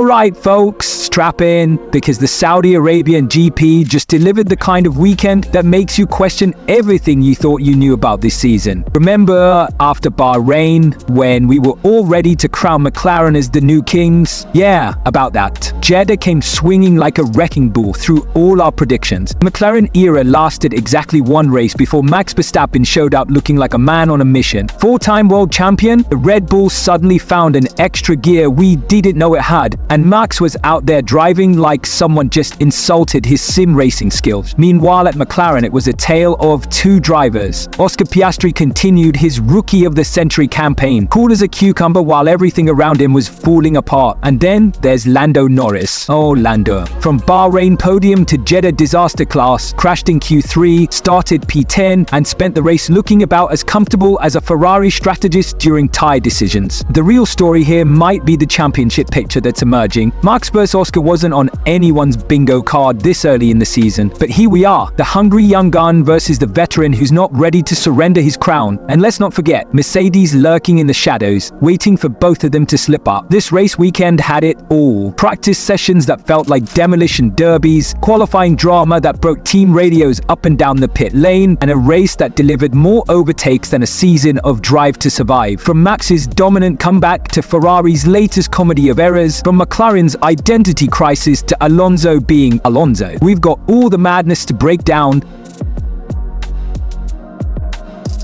Alright folks, strap in, because the Saudi Arabian GP just delivered the kind of weekend that makes you question everything you thought you knew about this season. Remember after Bahrain, when we were all ready to crown McLaren as the new kings? Yeah, about that. Jeddah came swinging like a wrecking ball through all our predictions. The McLaren era lasted exactly one race before Max Verstappen showed up looking like a man on a mission. Four-time world champion, the Red Bull suddenly found an extra gear we didn't know it had, and Max was out there driving like someone just insulted his sim racing skills. Meanwhile, at McLaren, it was a tale of two drivers. Oscar Piastri continued his Rookie of the Century campaign, cool as a cucumber while everything around him was falling apart. And then there's Lando Norris. Oh, Lando. From Bahrain podium to Jeddah Disastercass, crashed in Q3, started P10, and spent the race looking about as comfortable as a Ferrari strategist during tie decisions. The real story here might be the championship picture that's emerging. Max vs Oscar wasn't on anyone's bingo card this early in the season, but here we are, the hungry young gun versus the veteran who's not ready to surrender his crown. And let's not forget, Mercedes lurking in the shadows, waiting for both of them to slip up. This race weekend had it all. Practice sessions that felt like demolition derbies, qualifying drama that broke team radios up and down the pit lane, and a race that delivered more overtakes than a season of Drive to Survive. From Max's dominant comeback to Ferrari's latest comedy of errors, from McLaren's identity crisis to Alonso being Alonso, we've got all the madness to break down.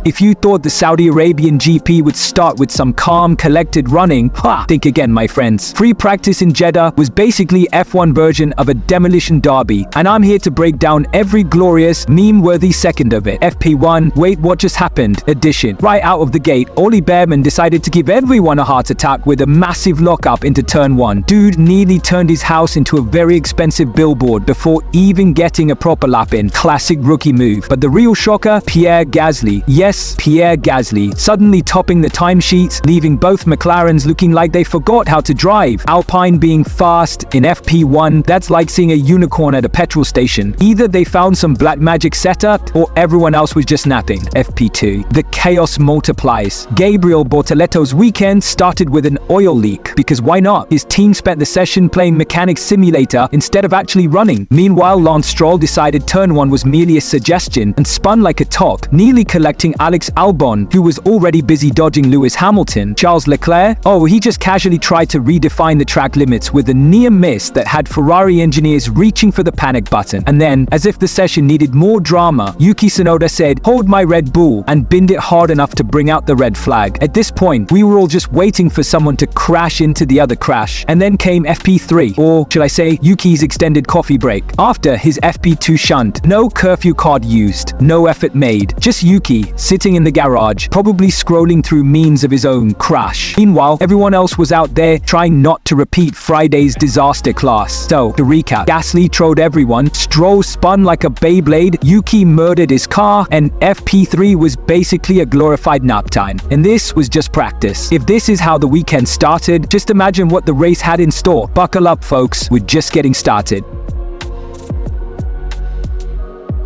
If you thought the Saudi Arabian GP would start with some calm, collected running, think again, my friends. Free practice in Jeddah was basically F1 version of a demolition derby, and I'm here to break down every glorious, meme-worthy second of it. FP1, wait what just happened edition. Right out of the gate, Ollie Bearman decided to give everyone a heart attack with a massive lockup into turn 1. Dude nearly turned his house into a very expensive billboard before even getting a proper lap in. Classic rookie move. But the real shocker, Pierre Gasly. Yes, Pierre Gasly, suddenly topping the timesheets, leaving both McLarens looking like they forgot how to drive. Alpine being fast in FP1, that's like seeing a unicorn at a petrol station. Either they found some black magic setup, or everyone else was just napping. FP2, the chaos multiplies. Gabriel Bortoleto's weekend started with an oil leak, because why not? His team spent the session playing mechanic simulator instead of actually running. Meanwhile, Lance Stroll decided turn 1 was merely a suggestion and spun like a top, nearly collecting Alex Albon, who was already busy dodging Lewis Hamilton. Charles Leclerc, he just casually tried to redefine the track limits with a near miss that had Ferrari engineers reaching for the panic button. And then, as if the session needed more drama, Yuki Tsunoda said, "Hold my Red Bull," and binned it hard enough to bring out the red flag. At this point, we were all just waiting for someone to crash into the other crash. And then came FP3, or should I say, Yuki's extended coffee break. After his FP2 shunt, no curfew card used, no effort made, just Yuki sitting in the garage, probably scrolling through memes of his own crash. Meanwhile, everyone else was out there trying not to repeat Friday's Disastercass. So, to recap, Gasly trolled everyone, Stroll spun like a Beyblade, Yuki murdered his car, and FP3 was basically a glorified nap time. And this was just practice. If this is how the weekend started, just imagine what the race had in store. Buckle up, folks, we're just getting started.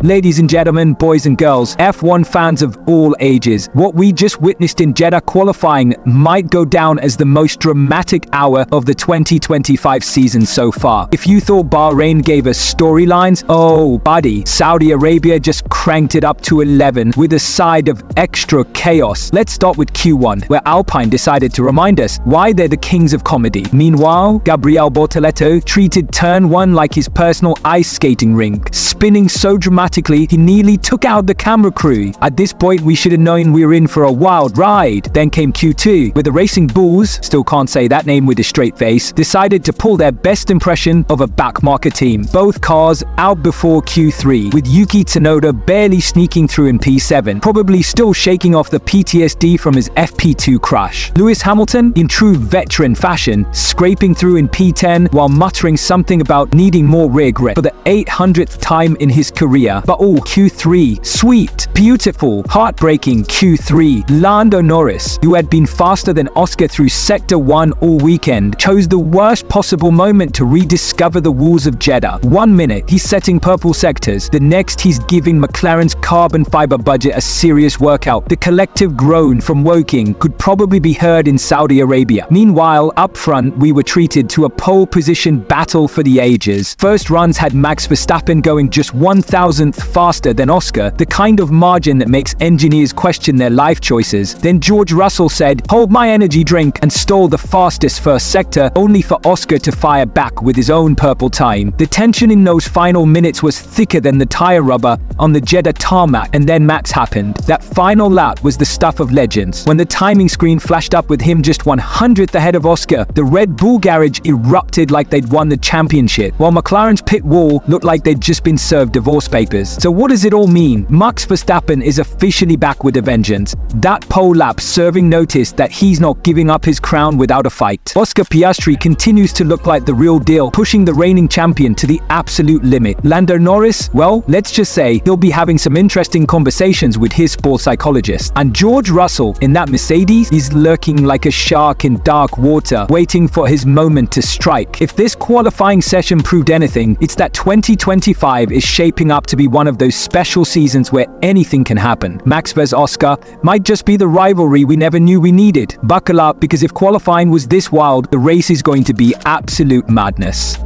Ladies and gentlemen, boys and girls, F1 fans of all ages, what we just witnessed in Jeddah qualifying might go down as the most dramatic hour of the 2025 season so far. If you thought Bahrain gave us storylines, oh buddy, Saudi Arabia just cranked it up to 11 with a side of extra chaos. Let's start with Q1, where Alpine decided to remind us why they're the kings of comedy. Meanwhile, Gabriel Bortoleto treated turn 1 like his personal ice skating rink, spinning so dramatically he nearly took out the camera crew. At this point, we should have known we were in for a wild ride. Then came Q2, where the Racing Bulls, still can't say that name with a straight face, decided to pull their best impression of a backmarker team. Both cars out before Q3, with Yuki Tsunoda barely sneaking through in P7, probably still shaking off the PTSD from his FP2 crash. Lewis Hamilton, in true veteran fashion, scraping through in P10 while muttering something about needing more rear grip for the 800th time in his career. Jeddah, but Q3, sweet, beautiful, heartbreaking Q3. Lando Norris, who had been faster than Oscar through Sector 1 all weekend, chose the worst possible moment to rediscover the walls of Jeddah. 1 minute, he's setting purple sectors. The next, he's giving McLaren's carbon fiber budget a serious workout. The collective groan from Woking could probably be heard in Saudi Arabia. Meanwhile, up front, we were treated to a pole position battle for the ages. First runs had Max Verstappen going just 1,000th faster than Oscar, the kind of margin that makes engineers question their life choices. Then George Russell said, "Hold my energy drink," and stole the fastest first sector, only for Oscar to fire back with his own purple time. The tension in those final minutes was thicker than the tire rubber on the Jeddah tarmac, and then Max happened. That final lap was the stuff of legends. When the timing screen flashed up with him just 100th ahead of Oscar, the Red Bull garage erupted like they'd won the championship, while McLaren's pit wall looked like they'd just been served divorce papers. So what does it all mean? Max Verstappen is officially back with a vengeance. That pole lap serving notice that he's not giving up his crown without a fight. Oscar Piastri continues to look like the real deal, pushing the reigning champion to the absolute limit. Lando Norris, well, let's just say he'll be having some interesting conversations with his sports psychologist. And George Russell in that Mercedes is lurking like a shark in dark water, waiting for his moment to strike. If this qualifying session proved anything, it's that 2025 is shaping up to be one of those special seasons where anything can happen. Max vs Oscar might just be the rivalry we never knew we needed. Buckle up, because if qualifying was this wild, the race is going to be absolute madness.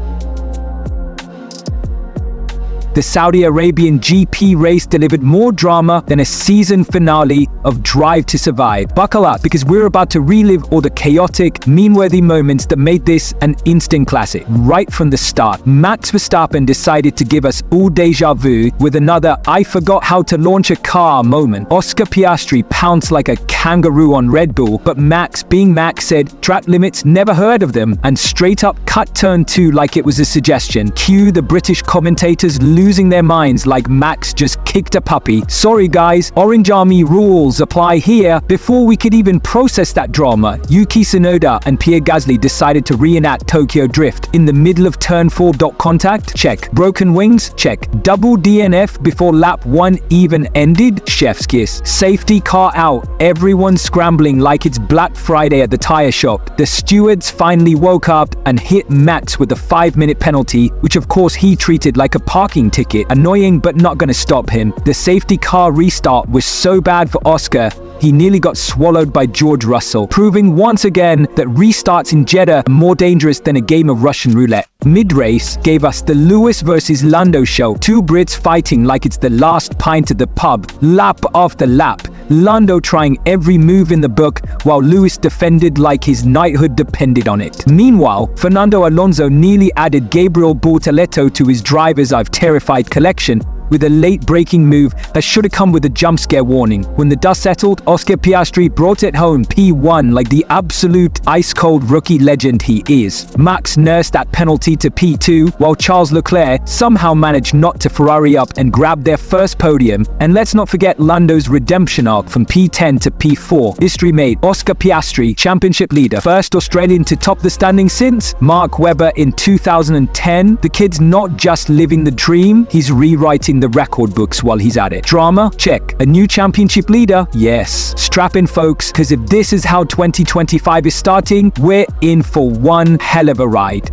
The Saudi Arabian GP race delivered more drama than a season finale of Drive to Survive. Buckle up, because we're about to relive all the chaotic, meme-worthy moments that made this an instant classic. Right from the start, Max Verstappen decided to give us all deja vu with another "I forgot how to launch a car" moment. Oscar Piastri pounced like a kangaroo on Red Bull, but Max, being Max, said, "Track limits, never heard of them," and straight up cut turn 2 like it was a suggestion. Cue the British commentators losing their minds like Max just kicked a puppy. Sorry guys, Orange Army rules apply here. Before we could even process that drama, Yuki and Pierre decided to reenact Tokyo Drift. In the middle of turn 4. Contact? Check. Broken wings? Check. Double DNF before lap 1 even ended? Chef's kiss. Safety car out. Everyone scrambling like it's Black Friday at the tire shop. The stewards finally woke up and hit Max with a 5-minute penalty, which of course he treated like a parking ticket. Annoying, but not gonna stop him. The safety car restart was so bad for Oscar, he nearly got swallowed by George Russell, proving once again that restarts in Jeddah are more dangerous than a game of Russian roulette. Mid-race gave us the Lewis versus Lando show. Two Brits fighting like it's the last pint at the pub, lap after lap. Lando trying every move in the book, while Lewis defended like his knighthood depended on it. Meanwhile, Fernando Alonso nearly added Gabriel Bortoleto to his Drivers I've Terrified collection with a late-breaking move that should have come with a jump scare warning. When the dust settled, Oscar Piastri brought it home P1 like the absolute ice-cold rookie legend he is. Max nursed that penalty to P2, while Charles Leclerc somehow managed not to Ferrari up and grab their first podium. And let's not forget Lando's redemption arc from P10 to P4. History made. Oscar Piastri, championship leader, first Australian to top the standings since Mark Webber in 2010. The kid's not just living the dream, he's rewriting the record books while he's at it. Drama? Check. A new championship leader? Yes. Strap in, folks, because if this is how 2025 is starting, we're in for one hell of a ride.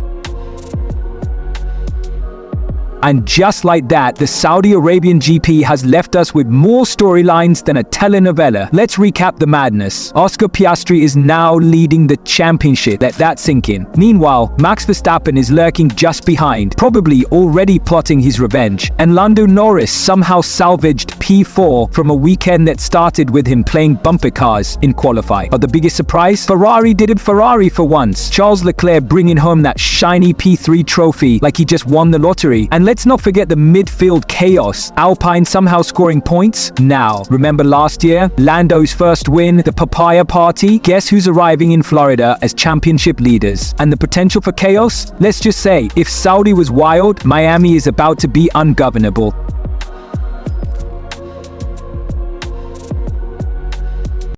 And just like that, the Saudi Arabian GP has left us with more storylines than a telenovela. Let's recap the madness. Oscar Piastri is now leading the championship. Let that sink in. Meanwhile, Max Verstappen is lurking just behind, probably already plotting his revenge. And Lando Norris somehow salvaged P4 from a weekend that started with him playing bumper cars in qualify. But the biggest surprise? Ferrari did it Ferrari for once. Charles Leclerc bringing home that shiny P3 trophy like he just won the lottery. And let's not forget the midfield chaos. Alpine somehow scoring points? Now, remember last year? Lando's first win, the papaya party? Guess who's arriving in Florida as championship leaders? And the potential for chaos? Let's just say, if Saudi was wild, Miami is about to be ungovernable.